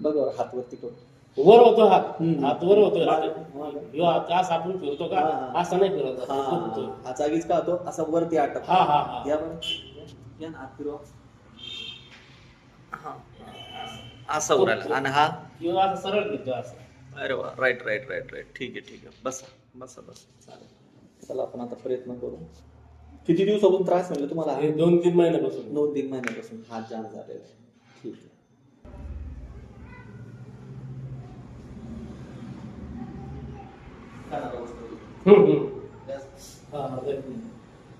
बघ बरं, हात वरती करू. वर होतो हात, हम्म. हात वर होतो. हा. ह्यो हात असा आपण फिरतो का, हा. असा नाही फिरत, हा, दुखतो. हा जागीच का होतो असा वरती आटक. हा हा हा या बरं, या ना, हात फिरवा. हा, असा उरायला आणि हा. किंवा असं सरळ फिरतो असं. अरे वा, राईट राईट राईट राईट, ठीक आहे ठीक आहे, बसा बसा बसा, चालेल. चला आपण आता प्रयत्न करू. किती दिवसापासून त्रास म्हणलं तुम्हाला? हे 2-3 महिन्यापासून. 2-3 महिन्यापासून हात जाम झालेला आहे. ठीक आहे. हा हा लय.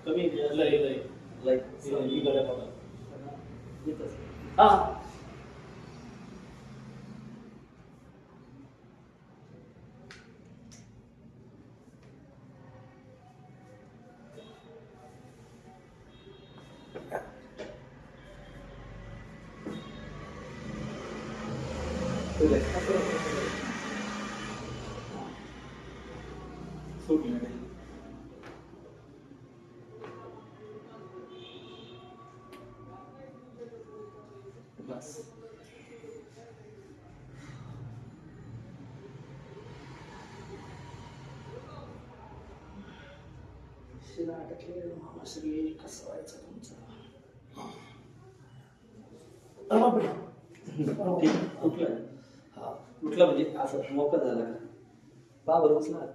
कमी लय लय इकडे बघा. हा बस. शिरा अटकले मामा श्री कसं व्हायचं तुमचं. ठीक, कुठलं? हा, कुठलं म्हणजे असं मोकळं झालं का? बाबर उचलात.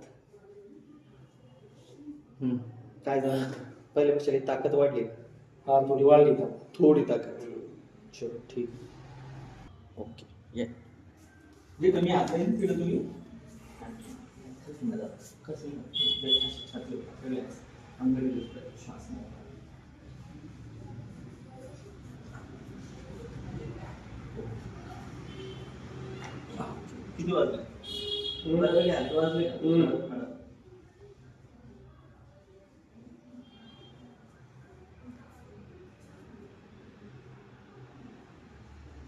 काय झालं? पहिल्यापेक्षा काही ताकद वाढली का? हा थोडी वाढली का. थोडी ताकद. चलो ठीक, ओके. ये जे तुम्ही आता येईल तिकडे तुम्ही कसं रिलॅक्स, अंगडी श्वास नाही. किती वाजले? वाजले.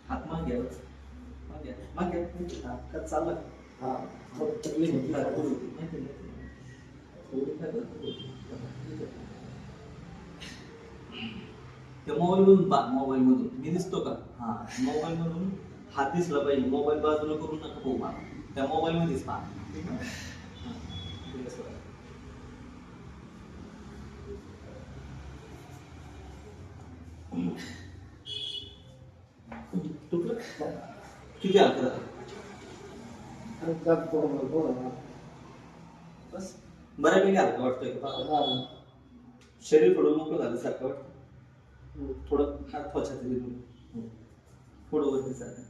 हात मागे मागे मागे हात चालला. हा तकलीफ होती. त्या मोबाईलमधून पहा, मोबाईलमधून मी दिसतो का? हा, मोबाईलमधून हात दिसला पाहिजे. मोबाईल बाजूला करून नका पाहू मला, त्या मोबाईल मध्येच पहा. ठीक आहे. किती हलकं बस बऱ्यापैकी हलकं वाटतंय का? शरीर थोडं मोकळं झालं सारखं वाटतं. थोडं हात त्वचा थोडं वरती सारखं.